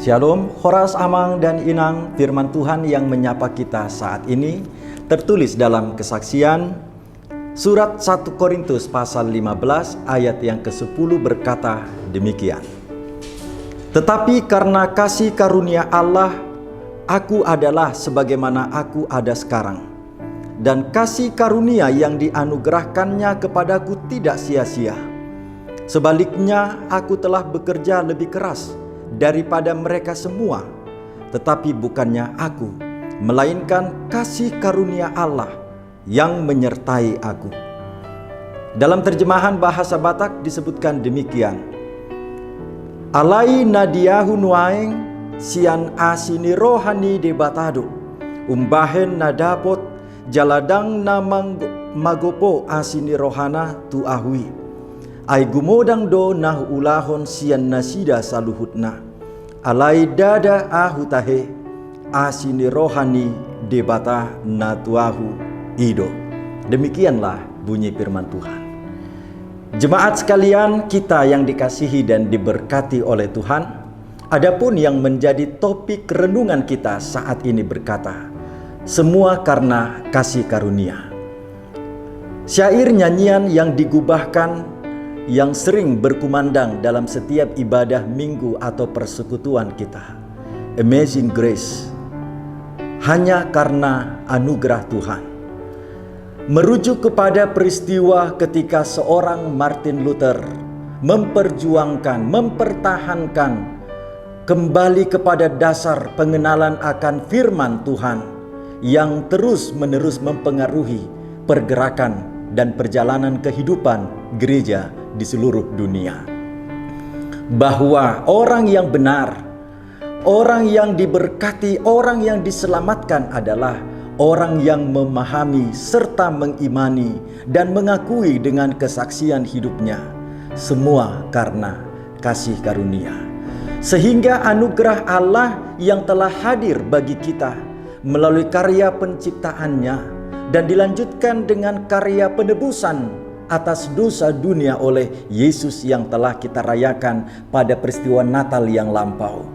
Shalom, Horas Amang dan Inang, firman Tuhan yang menyapa kita saat ini tertulis dalam Kesaksian surat 1 Korintus pasal 15 ayat yang ke-10 berkata demikian. Tetapi karena kasih karunia Allah, aku adalah sebagaimana aku ada sekarang. Dan kasih karunia yang dianugerahkannya kepadaku tidak sia-sia. Sebaliknya, aku telah bekerja lebih keras daripada mereka semua, tetapi bukannya aku, melainkan kasih karunia Allah yang menyertai aku. Dalam terjemahan bahasa Batak disebutkan demikian. Alai nadiahu nuaeng sian asini rohani debatado, umbahen nadapot jaladang namang magopo asini rohana tu ahui. Ai gumodang do nah ulahon sian nasida saluhutna. Alai dada ahutahe asini rohani debata natuahu ido. Demikianlah bunyi firman Tuhan. Jemaat sekalian, kita yang dikasihi dan diberkati oleh Tuhan, adapun yang menjadi topik renungan kita saat ini berkata, semua karena kasih karunia. Syair nyanyian yang digubahkan yang sering berkumandang dalam setiap ibadah minggu atau persekutuan kita. Amazing Grace, hanya karena anugerah Tuhan. Merujuk kepada peristiwa ketika seorang Martin Luther memperjuangkan, mempertahankan kembali kepada dasar pengenalan akan firman Tuhan yang terus-menerus mempengaruhi pergerakan dan perjalanan kehidupan gereja di seluruh dunia. Bahwa orang yang benar, orang yang diberkati, orang yang diselamatkan adalah orang yang memahami serta mengimani dan mengakui dengan kesaksian hidupnya, semua karena kasih karunia. Sehingga anugerah Allah yang telah hadir bagi kita melalui karya penciptaannya dan dilanjutkan dengan karya penebusan atas dosa dunia oleh Yesus yang telah kita rayakan pada peristiwa Natal yang lampau.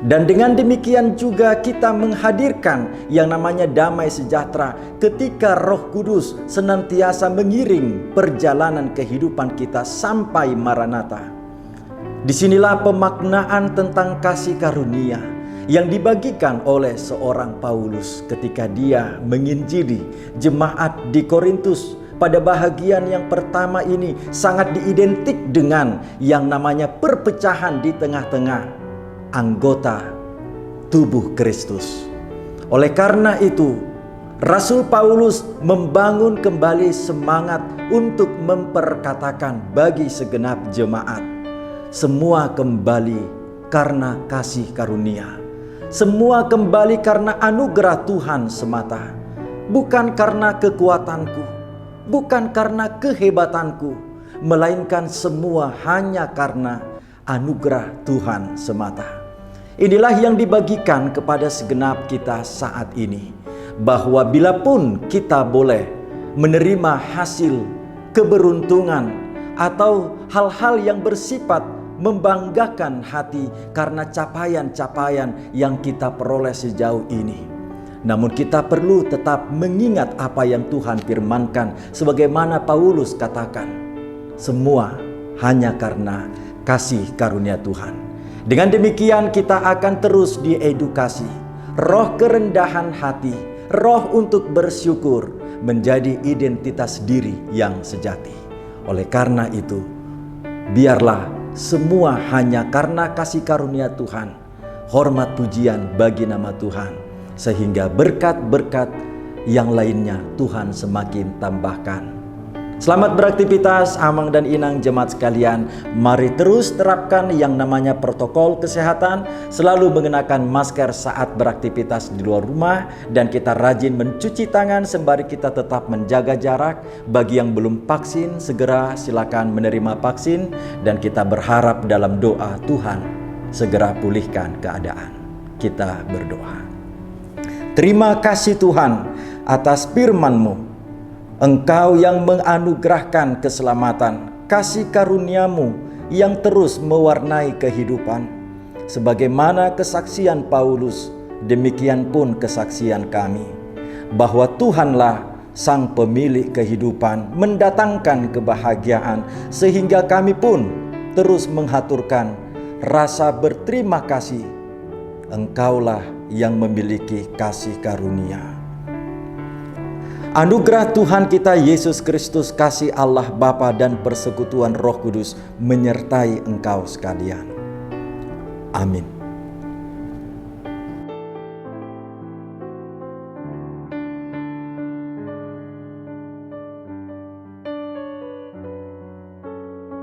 Dan dengan demikian juga kita menghadirkan yang namanya damai sejahtera ketika Roh Kudus senantiasa mengiring perjalanan kehidupan kita sampai Maranatha. Disinilah pemaknaan tentang kasih karunia yang dibagikan oleh seorang Paulus ketika dia menginjili jemaat di Korintus. Pada bahagian yang pertama ini sangat diidentik dengan yang namanya perpecahan di tengah-tengah anggota tubuh Kristus. Oleh karena itu, Rasul Paulus membangun kembali semangat untuk memperkatakan bagi segenap jemaat, semua kembali karena kasih karunia. Semua kembali karena anugerah Tuhan semata, bukan karena kekuatanku, bukan karena kehebatanku, melainkan semua hanya karena anugerah Tuhan semata. Inilah yang dibagikan kepada segenap kita saat ini, bahwa bila pun kita boleh menerima hasil keberuntungan atau hal-hal yang bersifat membanggakan hati karena capaian-capaian yang kita peroleh sejauh ini, namun kita perlu tetap mengingat apa yang Tuhan firmankan, sebagaimana Paulus katakan, semua hanya karena kasih karunia Tuhan. Dengan demikian kita akan terus diedukasi, roh kerendahan hati, roh untuk bersyukur menjadi identitas diri yang sejati. Oleh karena itu, biarlah semua hanya karena kasih karunia Tuhan, hormat pujian bagi nama Tuhan, sehingga berkat-berkat yang lainnya Tuhan semakin tambahkan. Selamat beraktivitas Amang dan Inang jemaat sekalian. Mari terus terapkan yang namanya protokol kesehatan, selalu mengenakan masker saat beraktivitas di luar rumah, dan kita rajin mencuci tangan sembari kita tetap menjaga jarak. Bagi yang belum vaksin, segera silakan menerima vaksin, dan kita berharap dalam doa Tuhan segera pulihkan keadaan. Kita berdoa. Terima kasih Tuhan atas firman-Mu. Engkau yang menganugerahkan keselamatan, kasih karunia-Mu yang terus mewarnai kehidupan. Sebagaimana kesaksian Paulus, demikian pun kesaksian kami, bahwa Tuhanlah Sang pemilik kehidupan, mendatangkan kebahagiaan, sehingga kami pun terus menghaturkan rasa berterima kasih. Engkaulah yang memiliki kasih karunia. Anugerah Tuhan kita Yesus Kristus, kasih Allah Bapa dan persekutuan Roh Kudus menyertai engkau sekalian. Amin.